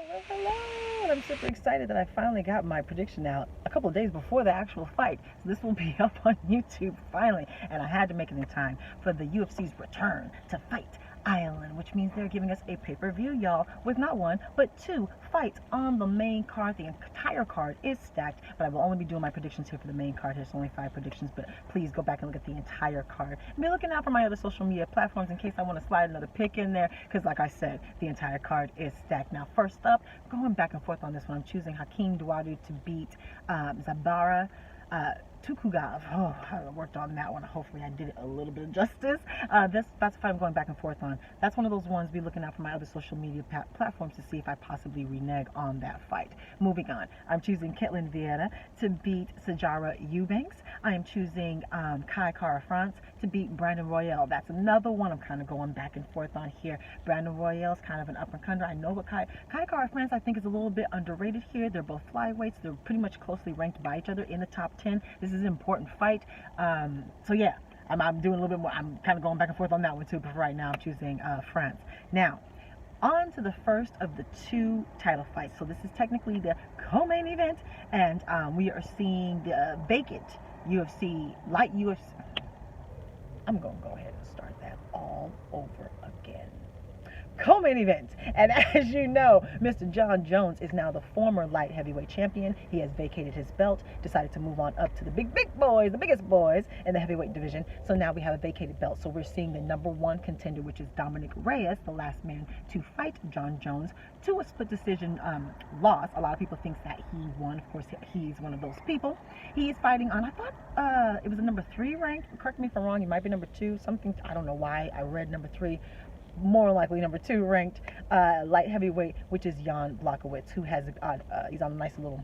Hello, and I'm super excited that I finally got my prediction out a couple of days before the actual fight. So this will be up on YouTube finally, and I had to make it in time for the UFC's return to Fight Island, which means they're giving us a pay-per-view, y'all, with not one, but two fights on the main card. The entire card is stacked, but I will only be doing my predictions here for the main card. There's only 5 predictions, but please go back and look at the entire card. And be looking out for my other social media platforms in case I want to slide another pick in there, because like I said, the entire card is stacked. Now, first up, going back and forth on this one, I'm choosing Hakeem Dawodu to beat Zabara Tukugov. Oh, I worked on that one. Hopefully I did it a little bit of justice. That's the fight I'm going back and forth on. That's one of those ones. Be looking out for my other social media platforms to see if I possibly renege on that fight. Moving on, I'm choosing Ketlin Vieira to beat Sijara Eubanks. I am choosing Kai Kara France to beat Brandon Royale. That's another one I'm kind of going back and forth on here. Brandon Royale's kind of an up-and-comer. I know, but Kai Kara France I think is a little bit underrated here. They're both flyweights. They're pretty much closely ranked by each other in the top 10. This is an important fight. So yeah, I'm doing a little bit more. I'm kind of going back and forth on that one too, but for right now I'm choosing France. Now, on to the first of the 2 title fights. So this is technically the co-main event, and we are seeing the vacant light UFC. I'm going to go ahead and start that all over again. Co-main event, and as you know, Mr. John Jones is now the former light heavyweight champion. He has vacated his belt, decided to move on up to the big boys, the biggest boys in the heavyweight division. So now we have a vacated belt. So we're seeing the number 1 contender, which is Dominic Reyes, the last man to fight John Jones, to a split decision loss. A lot of people think that he won. Of course, he's one of those people. He is fighting on, I thought it was a number 3 ranked. Correct me if I'm wrong. He might be number 2. Something, I don't know why I read number 3. More likely number 2 ranked light heavyweight, which is Jan Blachowicz, who has he's on a nice little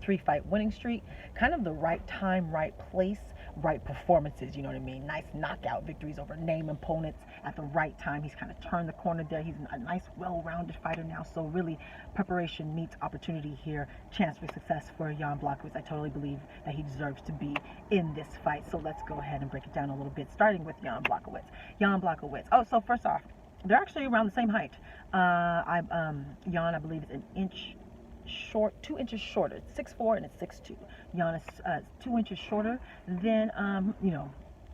3-fight winning streak. Kind of the right time, right place, right performances, you know what I mean? Nice knockout victories over name opponents at the right time. He's kind of turned the corner there. He's a nice, well-rounded fighter now. So really, preparation meets opportunity here. Chance for success for Jan Blachowicz. I totally believe that he deserves to be in this fight. So let's go ahead and break it down a little bit, starting with Jan Blachowicz. Jan Blachowicz. Oh, so first off, they're actually around the same height. Jan, I believe, is an inch short, 2 inches shorter. It's 6'4" and it's 6'2". Jan is 2 inches shorter than,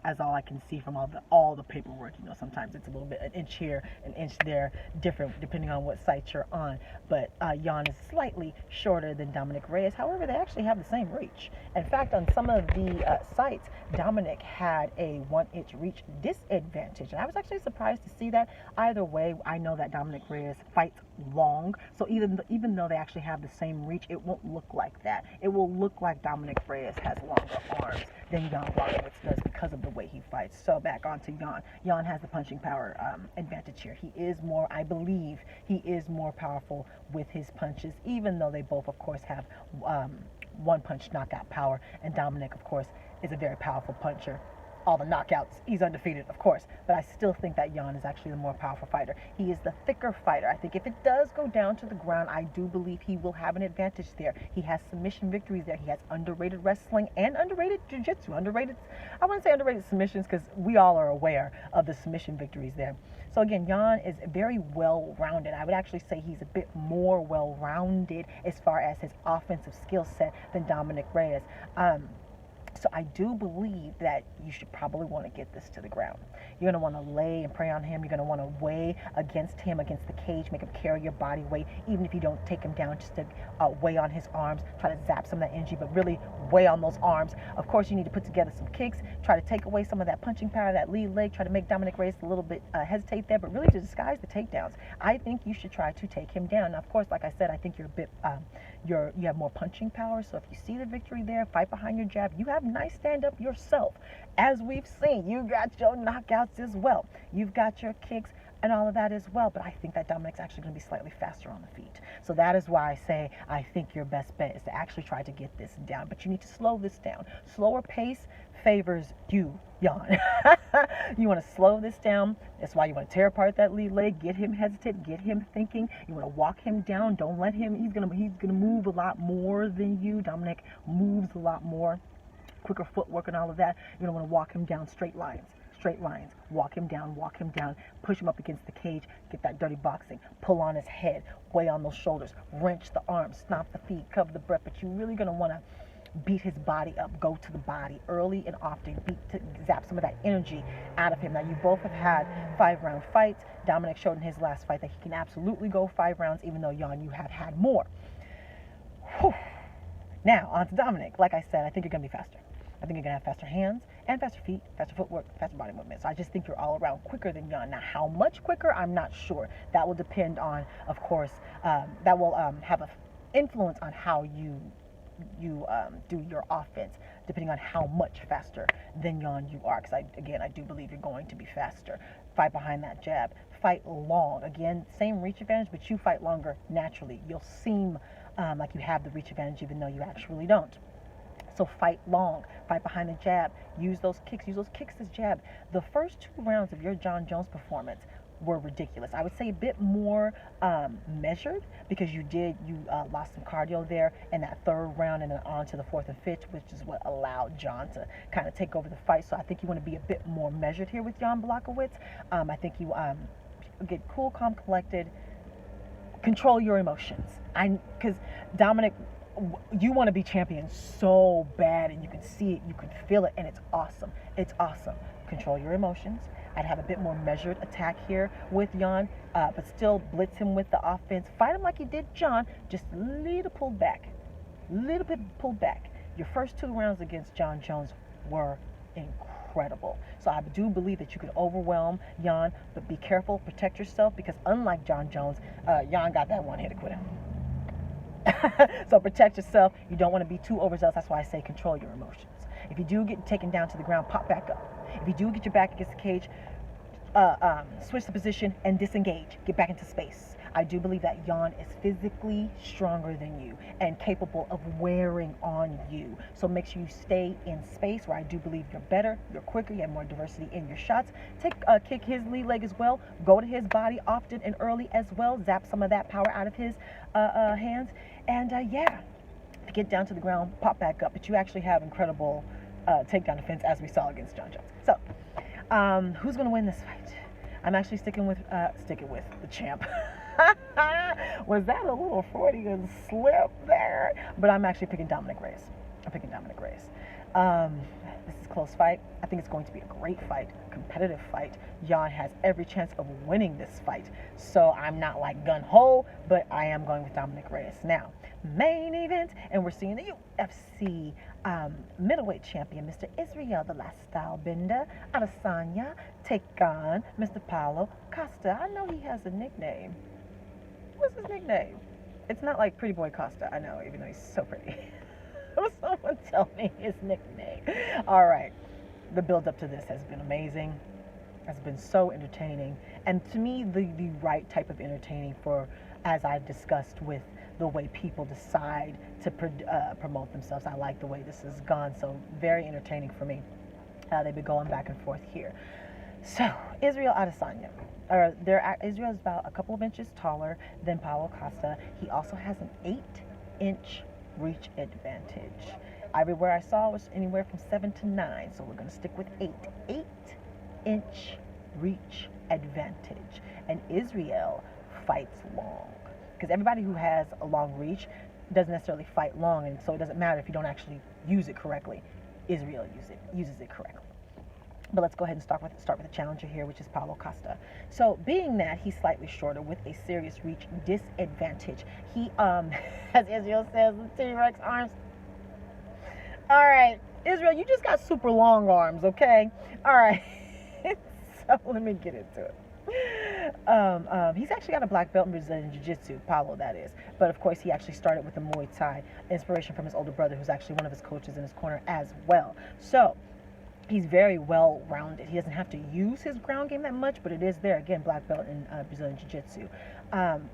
as all I can see from all the paperwork. Sometimes it's a little bit, an inch here, an inch there, different depending on what site you're on. But Jan is slightly shorter than Dominic Reyes. However, they actually have the same reach. In fact, on some of the sites, Dominic had a 1-inch reach disadvantage. And I was actually surprised to see that. Either way, I know that Dominic Reyes fights long. So even though they actually have the same reach, it won't look like that. It will look like Dominic Reyes has longer arms than Jan Blachowicz does because of the way he fights. So back on to Jan. Jan has the punching power advantage here. He is more, I believe, he is more powerful with his punches, even though they both, of course, have one-punch knockout power. And Dominic, of course, is a very powerful puncher. All the knockouts, he's undefeated, of course, but I still think that Jan is actually the more powerful fighter. He is the thicker fighter. I think if it does go down to the ground, I do believe he will have an advantage there. He has submission victories there. He has underrated wrestling and underrated jiu-jitsu. I wouldn't say underrated submissions, because we all are aware of the submission victories there. So again, Jan is very well-rounded. I would actually say he's a bit more well-rounded as far as his offensive skill set than Dominic Reyes. So I do believe that you should probably want to get this to the ground. You're going to want to lay and pray on him. You're going to want to weigh against him, against the cage, make him carry your body weight, even if you don't take him down, just to weigh on his arms, try to zap some of that energy, but really weigh on those arms. Of course, you need to put together some kicks, try to take away some of that punching power, that lead leg, try to make Dominic Reyes a little bit hesitate there, but really to disguise the takedowns. I think you should try to take him down. Now, of course, like I said, I think you're a bit, you have more punching power, so if you see the victory there, fight behind your jab. You have nice stand-up yourself. As we've seen, you got your knockouts as well. You've got your kicks and all of that as well. But I think that Dominic's actually going to be slightly faster on the feet. So that is why I say I think your best bet is to actually try to get this down. But you need to slow this down. Slower pace favors you, Jan. You want to slow this down. That's why you want to tear apart that lead leg, get him hesitant, get him thinking. You want to walk him down. Don't let him. He's gonna move a lot more than you. Dominic moves a lot more. Quicker footwork and all of that. You don't want to walk him down straight lines. straight lines. Walk him down, push him up against the cage, get that dirty boxing, pull on his head, weigh on those shoulders, wrench the arms, stomp the feet, cover the breath. But you're really going to want to beat his body up, go to the body early and often, zap some of that energy out of him. Now, you both have had 5-round fights. Dominic showed in his last fight that he can absolutely go 5 rounds, even though, Jan, you have had more. Whew. Now, on to Dominic. Like I said, I think you're going to be faster. I think you're going to have faster hands and faster feet, faster footwork, faster body movement. So I just think you're all around quicker than Jan. Now, how much quicker, I'm not sure. That will depend on, of course, that will have an influence on how you do your offense, depending on how much faster than Jan you are. Because, I do believe you're going to be faster. Fight behind that jab. Fight long. Again, same reach advantage, but you fight longer naturally. You'll seem like you have the reach advantage, even though you actually don't. So fight long, fight behind the jab, use those kicks as jab. The first 2 rounds of your Jon Jones performance were ridiculous. I would say a bit more measured, because you lost some cardio there in that 3rd round and then on to the 4th and 5th, which is what allowed Jon to kind of take over the fight. So I think you want to be a bit more measured here with Jan Blachowicz. I think you get cool, calm, collected, control your emotions. Because Dominic, you want to be champion so bad, and you can see it, you can feel it, and it's awesome. It's awesome. Control your emotions. I'd have a bit more measured attack here with Jan, but still blitz him with the offense. Fight him like you did Jon, just a little pulled back. Little bit pulled back. Your first 2 rounds against Jon Jones were incredible. So I do believe that you can overwhelm Jan, but be careful, protect yourself, because unlike Jon Jones, Jan got that one hit to quit him. So protect yourself. You don't want to be too overzealous. That's why I say control your emotions. If you do get taken down to the ground, pop back up. If you do get your back against the cage, switch the position and disengage. Get back into space. I do believe that Jan is physically stronger than you and capable of wearing on you. So make sure you stay in space, where I do believe you're better, you're quicker, you have more diversity in your shots. Kick his lead leg as well. Go to his body often and early as well. Zap some of that power out of his hands. And get down to the ground, pop back up. But you actually have incredible takedown defense, as we saw against Jon Jones. So who's going to win this fight? I'm actually sticking with the champ. Was that a little Freudian slip there? But I'm actually picking Dominic Reyes. This is a close fight. I think it's going to be a great fight, competitive fight. Jan has every chance of winning this fight. So I'm not like gun-ho, but I am going with Dominic Reyes. Now, main event, and we're seeing the UFC middleweight champion, Mr. Israel, the last style bender, Adesanya, take on Mr. Paulo Costa. I know he has a nickname. What's his nickname? It's not like Pretty Boy Costa, I know, even though he's so pretty. Someone tell me his nickname. All right. The build up to this has been amazing. Has been so entertaining. And to me, the right type of entertaining for, as I've discussed, with the way people decide to promote themselves. I like the way this has gone. So very entertaining for me. They've been going back and forth here. So, Israel Adesanya. Israel is about a couple of inches taller than Paulo Costa. He also has an 8-inch reach advantage. Everywhere I saw was anywhere from 7 to 9, so we're going to stick with 8. 8-inch reach advantage. And Israel fights long, because everybody who has a long reach doesn't necessarily fight long, and so it doesn't matter if you don't actually use it correctly. Israel uses it correctly. But let's go ahead and start with the challenger here, which is Paulo Costa. So being that he's slightly shorter with a serious reach disadvantage, he, as Israel says, the T-Rex arms. All right, Israel, you just got super long arms, okay? All right, so let me get into it. He's actually got a black belt in Brazilian Jiu-Jitsu, Paulo, that is. But of course, he actually started with the Muay Thai, inspiration from his older brother, who's actually one of his coaches in his corner as well. So he's very well-rounded. He doesn't have to use his ground game that much, but it is there. Again, black belt in Brazilian Jiu-Jitsu.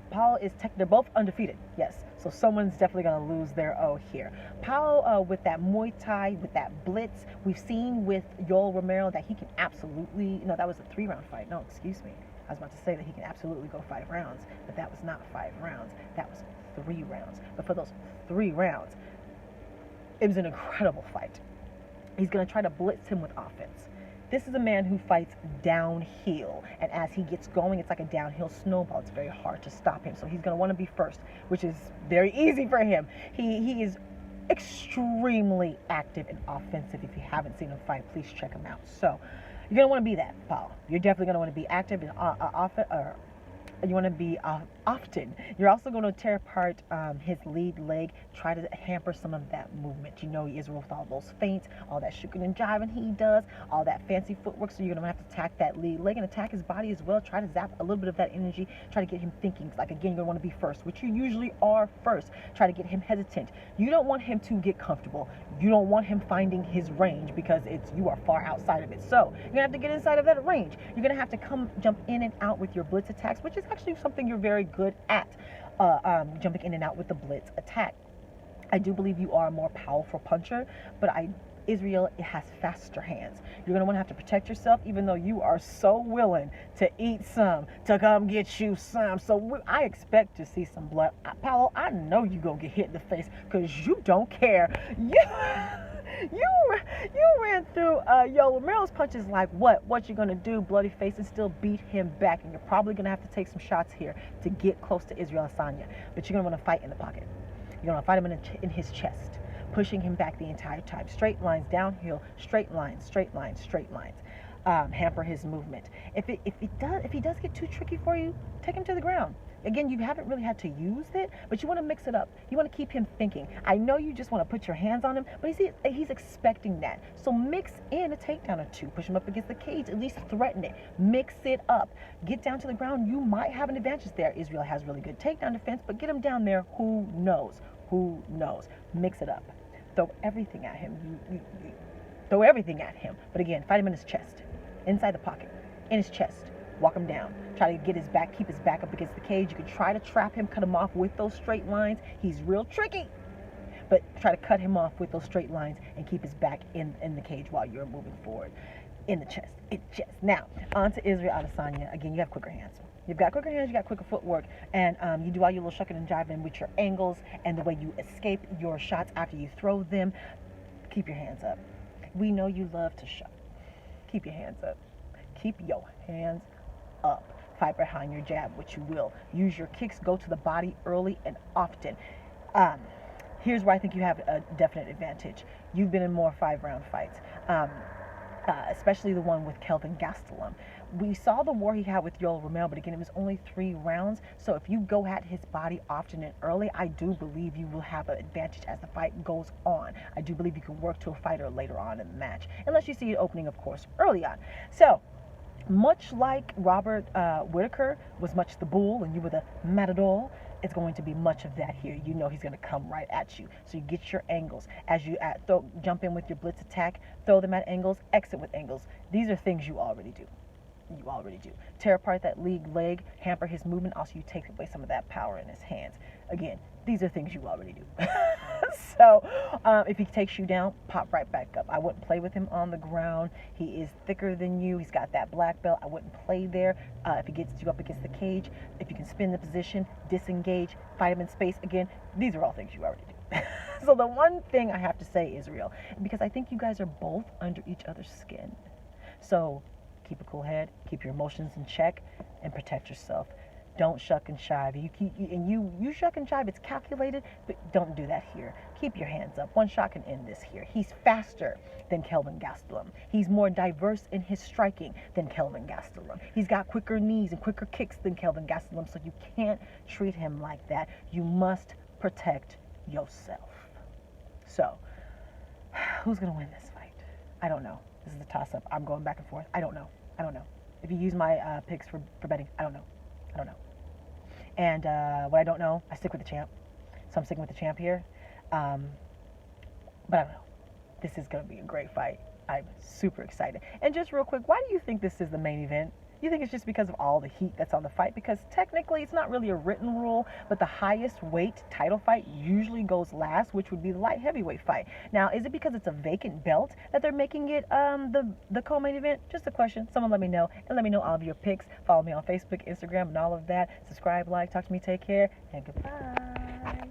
Paulo is they're both undefeated, yes. So someone's definitely going to lose their O here. Paulo, with that Muay Thai, with that blitz, we've seen with Yoel Romero that he can absolutely, no, that was a 3-round fight. No, excuse me. I was about to say that he can absolutely go 5 rounds, but that was not 5 rounds. That was 3 rounds. But for those 3 rounds, it was an incredible fight. He's going to try to blitz him with offense. This is a man who fights downhill, and as he gets going, it's like a downhill snowball. It's very hard to stop him, so he's going to want to be first, which is very easy for him. He is extremely active and offensive. If you haven't seen him fight, please check him out. So you're going to want to be that, Paulo. You're definitely going to want to be active and you want to be often. You're also going to tear apart his lead leg, try to hamper some of that movement. You know he is with all those feints, all that shuking and jiving he does, all that fancy footwork, so you're going to have to attack that lead leg and attack his body as well. Try to zap a little bit of that energy, try to get him thinking. Like, again, you're going to want to be first, which you usually are first. Try to get him hesitant. You don't want him to get comfortable. You don't want him finding his range because you are far outside of it. So you're going to have to get inside of that range. You're going to have to jump in and out with your blitz attacks, which is actually something you're very good at, jumping in and out with the blitz attack. I do believe you are a more powerful puncher, but Israel has faster hands. You're going to want to have to protect yourself, even though you are so willing to eat some, to come get you some. So I expect to see some blood. Paulo, I know you're going to get hit in the face because you don't care. You ran through Romero's punches like what? What you going to do, bloody face, and still beat him back. And you're probably going to have to take some shots here to get close to Israel Adesanya. But you're going to want to fight in the pocket. You're going to fight him in his chest, pushing him back the entire time. Straight lines, downhill, straight lines, straight lines, straight lines. Hamper his movement. If he does get too tricky for you, take him to the ground. Again, you haven't really had to use it, but you want to mix it up. You want to keep him thinking. I know you just want to put your hands on him, but he's expecting that. So mix in a takedown or two. Push him up against the cage. At least threaten it. Mix it up. Get down to the ground. You might have an advantage there. Israel has really good takedown defense, but get him down there. Who knows? Who knows? Mix it up. Throw everything at him. You throw everything at him. But again, fight him in his chest. Inside the pocket. In his chest. Walk him down. Try to get his back, keep his back up against the cage. You can try to trap him, cut him off with those straight lines. He's real tricky. But try to cut him off with those straight lines and keep his back in the cage while you're moving forward. In the chest. In the chest. Now, on to Israel Adesanya. Again, you have quicker hands. You've got quicker hands, you got quicker footwork, and you do all your little shucking and jiving with your angles and the way you escape your shots after you throw them. Keep your hands up. We know you love to shuck. Keep your hands up. Keep your hands up. Fight behind your jab, which you will. Use your kicks, go to the body early and often. Here's where I think you have a definite advantage. You've been in more 5-round fights, especially the one with Kelvin Gastelum. We saw the war he had with Yoel Romero, but again, it was only 3 rounds. So if you go at his body often and early, I do believe you will have an advantage as the fight goes on. I do believe you can work to a fighter later on in the match, unless you see it opening, of course, early on. So much like Robert Whitaker was much the bull and you were the matador, it's going to be much of that here. You know he's going to come right at you. So you get your angles. As you jump in with your blitz attack, throw them at angles, exit with angles. These are things you already do. You already do. Tear apart that lead leg, hamper his movement. Also, you take away some of that power in his hands. Again, these are things you already do. So, if he takes you down, pop right back up. I wouldn't play with him on the ground. He is thicker than you. He's got that black belt. I wouldn't play there. If he gets you up against the cage, if you can spin the position, disengage, fight him in space. Again, these are all things you already do. So the one thing I have to say, Israel, because I think you guys are both under each other's skin. So keep a cool head, keep your emotions in check, and protect yourself. Don't shuck and jive. You shuck and jive. It's calculated, but don't do that here. Keep your hands up. One shot can end this here. He's faster than Kelvin Gastelum. He's more diverse in his striking than Kelvin Gastelum. He's got quicker knees and quicker kicks than Kelvin Gastelum, so you can't treat him like that. You must protect yourself. So, who's going to win this fight? I don't know. This is a toss-up. I'm going back and forth. I don't know. If you use my picks for betting, I don't know. And what I don't know, I stick with the champ. So I'm sticking with the champ here. But I don't know. This is going to be a great fight. I'm super excited. And just real quick, why do you think this is the main event? You think it's just because of all the heat that's on the fight? Because technically it's not really a written rule, but the highest weight title fight usually goes last, which would be the light heavyweight fight. Now, is it because it's a vacant belt that they're making it the co-main event? Just a question. Someone let me know. And let me know all of your picks. Follow me on Facebook, Instagram, and all of that. Subscribe, like, talk to me, take care, and goodbye.